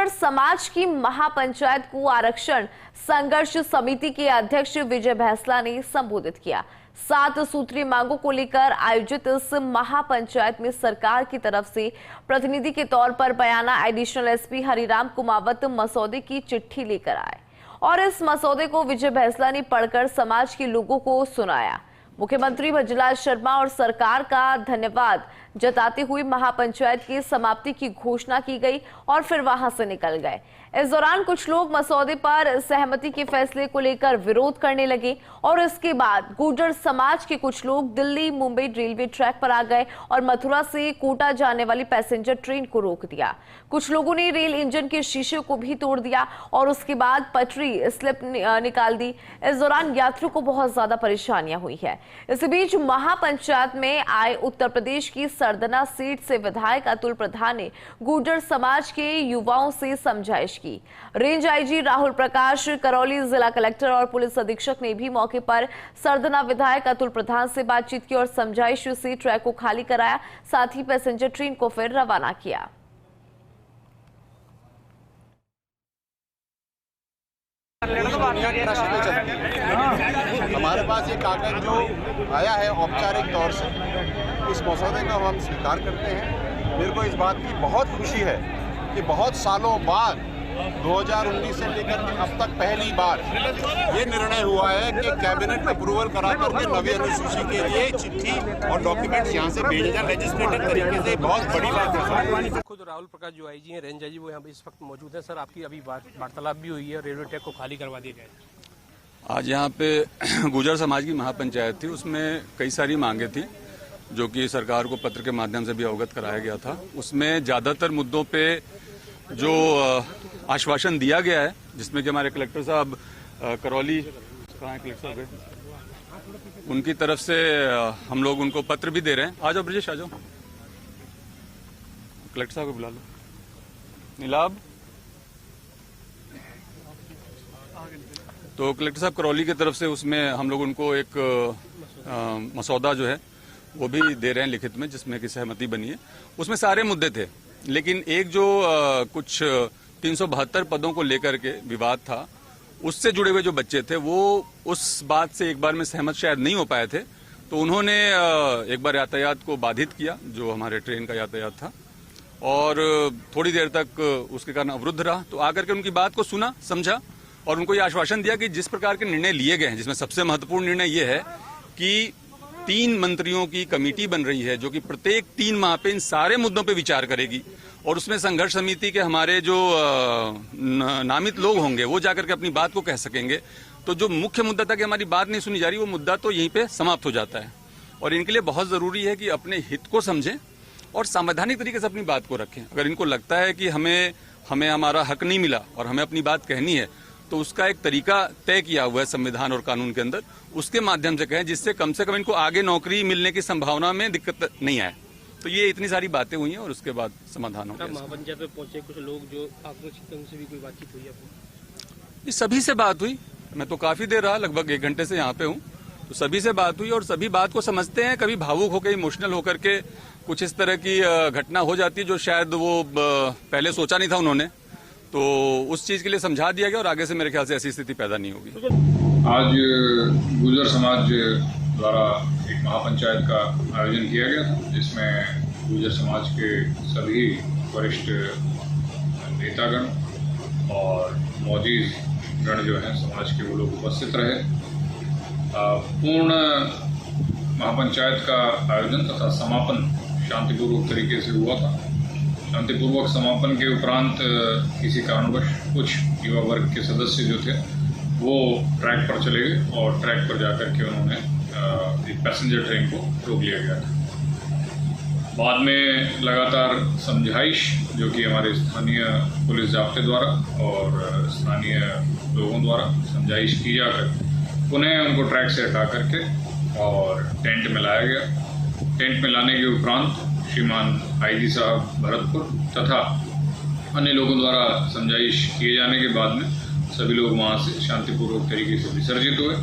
गुर्जर समाज की महापंचायत को आरक्षण संघर्ष समिति के अध्यक्ष विजय भैंसला ने संबोधित किया। 7 सूत्रीय मांगों को लेकर आयोजित इस महापंचायत में सरकार की तरफ से प्रतिनिधि के तौर पर बयाना एडिशनल एसपी हरिराम कुमावत मसौदे की चिट्ठी लेकर आए और इस मसौदे को विजय भैंसला ने पढ़कर समाज के लोगों को सुनाया। मुख्यमंत्री भज्जूलाल शर्मा और सरकार का धन्यवाद जताते हुए महापंचायत की समाप्ति की घोषणा की गई और फिर वहां से निकल गए। इस दौरान कुछ लोग मसौदे पर सहमति के फैसले को लेकर विरोध करने लगे और इसके बाद गुर्जर समाज के कुछ लोग दिल्ली मुंबई रेलवे ट्रैक पर आ गए और मथुरा से कोटा जाने वाली पैसेंजर ट्रेन को रोक दिया। कुछ लोगों ने रेल इंजन के शीशे को भी तोड़ दिया और उसके बाद पटरी स्लिप निकाल दी। इस दौरान यात्रियों को बहुत ज्यादा परेशानियां हुई है। इसी बीच महापंचायत में आए उत्तर प्रदेश की सरदना सीट से विधायक अतुल प्रधान ने गुर्जर समाज के युवाओं से समझाइश की। रेंज आईजी राहुल प्रकाश, करौली जिला कलेक्टर और पुलिस अधीक्षक ने भी मौके पर सरदना विधायक अतुल प्रधान से बातचीत की और समझाइश से ट्रैक को खाली कराया, साथ ही पैसेंजर ट्रेन को फिर रवाना किया। हमारे पास ये कागज जो आया है औपचारिक तौर से, इस मसौदे का हम स्वीकार करते हैं। मेरे को इस बात की बहुत खुशी है कि बहुत सालों बाद 2019 से लेकर के अब तक पहली बार ये निर्णय हुआ है कि कैबिनेट अप्रूवल करा करके नवी अनुसूची के लिए चिट्ठी और डॉक्यूमेंट्स यहाँ से भेजे जाए लेजिस्लेटिव तरीके से। बहुत बड़ी बात है। खुद राहुल प्रकाश जो आईजी हैं, रेंज आईजी, वो यहाँ पे इस वक्त मौजूद है। सर, आपकी अभी वार्तालाप भी हुई है, रेलवे ट्रैक को खाली करवा दिया गया है। आज यहाँ पे गुर्जर समाज की महापंचायत थी, उसमें कई सारी मांगे थी जो कि सरकार को पत्र के माध्यम से भी अवगत कराया गया था। उसमें ज्यादातर मुद्दों पे जो आश्वासन दिया गया है, जिसमें कि हमारे कलेक्टर साहब करौली, कहाँ है कलेक्टर साहब, उनकी तरफ से हम लोग उनको पत्र भी दे रहे हैं। आ जाओ ब्रजेश, आ जाओ, कलेक्टर साहब को बुला लो। नीलाभ, तो कलेक्टर साहब करौली की तरफ से उसमें हम लोग उनको एक मसौदा जो है वो भी दे रहे हैं लिखित में, जिसमें कि सहमति बनी है। उसमें सारे मुद्दे थे, लेकिन एक जो कुछ 372 पदों को लेकर के विवाद था, उससे जुड़े हुए जो बच्चे थे वो उस बात से एक बार में सहमत शायद नहीं हो पाए थे, तो उन्होंने एक बार यातायात को बाधित किया, जो हमारे ट्रेन का यातायात था, और थोड़ी देर तक उसके कारण अवरुद्ध रहा। तो आकर के उनकी बात को सुना, समझा और उनको ये आश्वासन दिया कि जिस प्रकार के निर्णय लिए गए हैं, जिसमें सबसे महत्वपूर्ण निर्णय ये है कि 3 मंत्रियों की कमेटी बन रही है जो कि प्रत्येक 3 माह पे इन सारे मुद्दों पे विचार करेगी और उसमें संघर्ष समिति के हमारे जो नामित लोग होंगे वो जाकर के अपनी बात को कह सकेंगे। तो जो मुख्य मुद्दा था कि हमारी बात नहीं सुनी जा रही, वो मुद्दा तो यहीं पे समाप्त हो जाता है। और इनके लिए बहुत जरूरी है कि अपने हित को समझें और संवैधानिक तरीके से अपनी बात को रखें। अगर इनको लगता है कि हमें हमारा हक नहीं मिला और हमें अपनी बात कहनी है, तो उसका एक तरीका तय किया हुआ है संविधान और कानून के अंदर, उसके माध्यम से कहें, जिससे कम से कम इनको आगे नौकरी मिलने की संभावना में दिक्कत नहीं आए। तो ये इतनी सारी बातें हुई हैं और उसके बाद समाधान हो गया। महापंचायत में पहुंचे कुछ लोग जो आक्रोशित हैं, उनसे भी कोई बातचीत हुई है? सभी से बात हुई। मैं तो काफी देर रहा, लगभग 1 घंटे से यहाँ पे हूँ, तो सभी से बात हुई और सभी बात को समझते हैं। कभी भावुक होकर, इमोशनल होकर के कुछ इस तरह की घटना हो जाती है जो शायद वो पहले सोचा नहीं था उन्होंने, तो उस चीज के लिए समझा दिया गया और आगे से मेरे ख्याल से ऐसी स्थिति पैदा नहीं होगी। आज गुर्जर समाज द्वारा एक महापंचायत का आयोजन किया गया था, जिसमें गुर्जर समाज के सभी वरिष्ठ नेतागण और मौजूद गण जो हैं समाज के, वो लोग उपस्थित रहे। पूर्ण महापंचायत का आयोजन तथा समापन शांतिपूर्वक तरीके से हुआ था। शांतिपूर्वक समापन के उपरांत किसी कारणवश कुछ युवा वर्ग के सदस्य जो थे वो ट्रैक पर चले गए और ट्रैक पर जाकर के उन्होंने एक पैसेंजर ट्रेन को रोक लिया गया था। बाद में लगातार समझाइश, जो कि हमारे स्थानीय पुलिस जाब्ते द्वारा और स्थानीय लोगों द्वारा समझाइश की जाकर पुनः उनको ट्रैक से हटा करके और टेंट में लाया गया। टेंट में लाने के उपरांत श्रीमान आईजी साहब भरतपुर तथा अन्य लोगों द्वारा समझाइश किए जाने के बाद में सभी लोग वहां से शांतिपूर्वक तरीके से विसर्जित हुए।